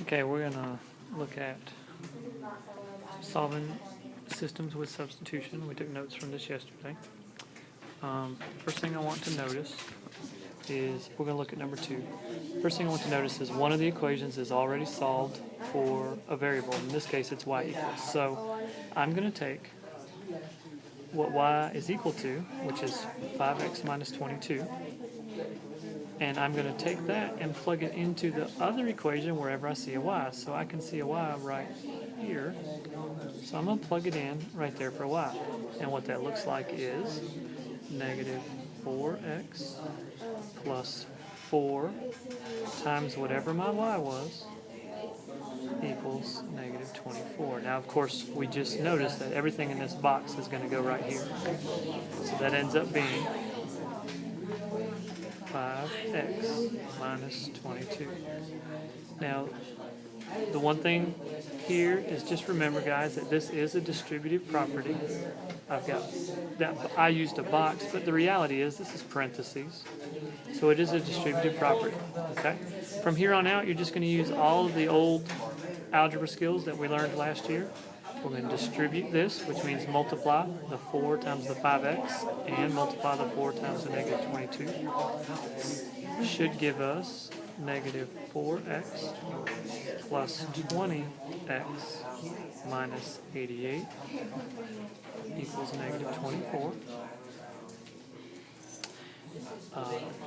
Okay, we're going to look at solving systems with substitution. We took notes from this yesterday. First thing I want to notice is, we're going to look at number 2. First thing I want to notice is one of the equations is already solved for a variable. In this case, it's y equals. So I'm going to take what y is equal to, which is 5x minus 22, and I'm going to take that and plug it into the other equation wherever I see a y. So I can see a y right here. So I'm going to plug it in right there for y. And what that looks like is negative 4x plus 4 times whatever my y was equals negative 24. Now, of course, we just noticed that everything in this box is going to go right here. So that ends up being 5x minus 22. Now, the one thing here is just remember, guys, that this is a distributive property. I've got that. I used a box, but the reality is this is parentheses. So it is a distributive property. Okay? From here on out, you're just going to use all of the old algebra skills that we learned last year. We're going to distribute this, which means multiply the 4 times the 5x and multiply the 4 times the negative 22. Should give us negative 4x plus 20x minus 88 equals negative 24.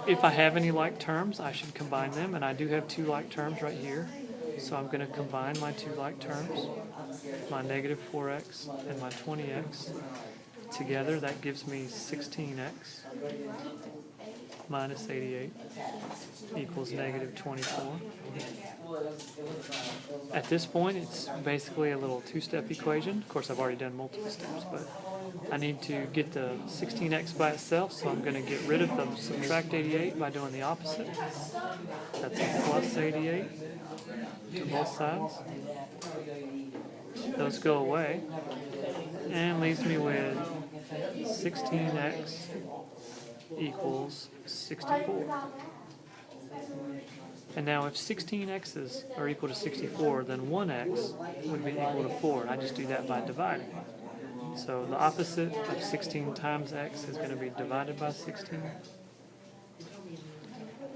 If I have any like terms, I should combine them, and I do have 2 like terms right here. So I'm going to combine my 2 like terms, my negative 4x and my 20x. Together, that gives me 16x minus 88 equals negative 24. At this point, it's basically a little 2-step equation. Of course, I've already done multiple steps, but I need to get the 16x by itself, so I'm going to get rid of the subtract 88 by doing the opposite. That's a plus 88 to both sides. Those go away, and leaves me with 16x equals 64. And now if 16x's are equal to 64, then 1x would be equal to 4. I just do that by dividing. So the opposite of 16 times x is going to be divided by 16.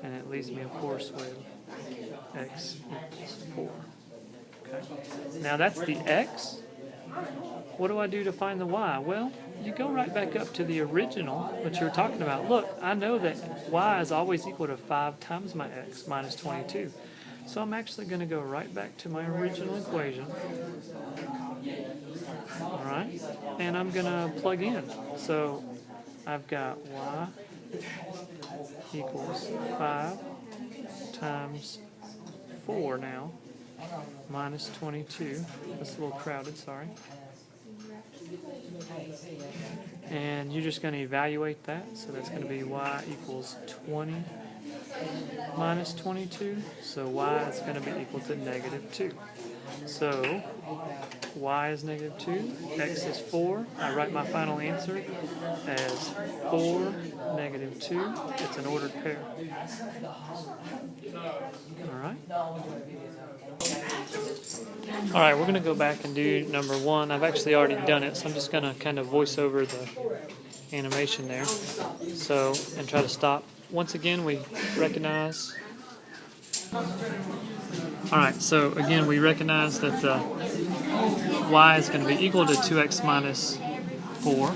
And it leaves me, of course, with x equals 4. Okay. Now that's the x. What do I do to find the y? Well, you go right back up to the original, what you were talking about. Look, I know that y is always equal to 5 times my x minus 22. So I'm actually going to go right back to my original equation. All right? And I'm going to plug in. So I've got y equals 5 times 4 now, minus 22. That's a little crowded, sorry. And you're just going to evaluate that. So that's going to be y equals 20 minus 22. So y is going to be equal to negative 2. So y is negative 2, x is 4. I write my final answer as 4, negative 2. It's an ordered pair. All right, we're going to go back and do number 1. I've actually already done it, so I'm just going to kind of voice over the animation there. So, and try to stop. Once again, we recognize. All right, so again, we recognize that the y is going to be equal to 2x minus 4.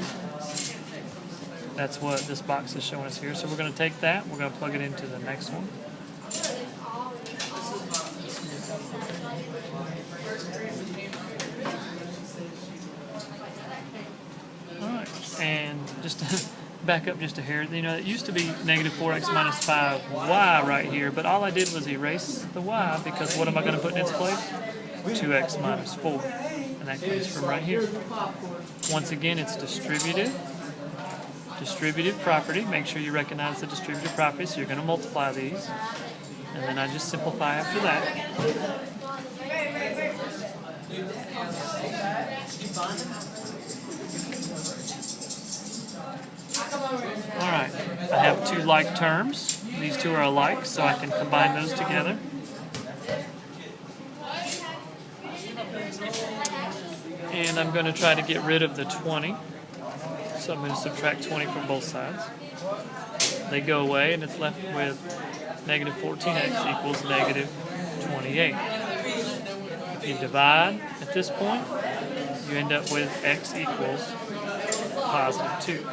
That's what this box is showing us here. So we're going to take that, we're going to plug it into the next one. Alright, and just to back up just a hair, you know, it used to be negative 4x minus 5y right here, but all I did was erase the y, because what am I going to put in its place? 2x minus 4. And that comes from right here. Once again, it's distributive. Distributive property. Make sure you recognize the distributive property, so you're going to multiply these. And then I just simplify after that. Alright, I have 2 like terms. These 2 are alike, so I can combine those together. and I'm going to try to get rid of the 20. So I'm going to subtract 20 from both sides. They go away, and it's left with negative 14x equals negative 28. If you divide at this point, you end up with x equals positive 2.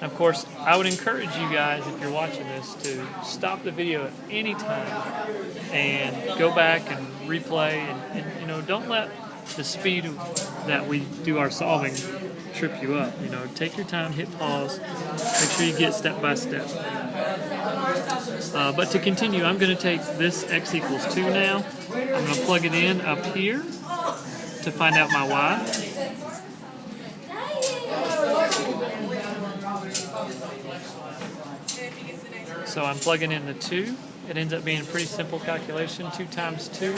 Of course, I would encourage you guys, if you're watching this, to stop the video at any time and go back and replay, and you know, don't let the speed that we do our solving trip you up. You know, take your time, hit pause, make sure you get step by step. But to continue, I'm going to take this x equals 2 now. I'm going to plug it in up here to find out my y. So I'm plugging in the 2. It ends up being a pretty simple calculation. 2 times 2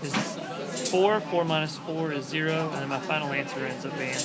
is 4. 4 minus 4 is 0. And then my final answer ends up being 2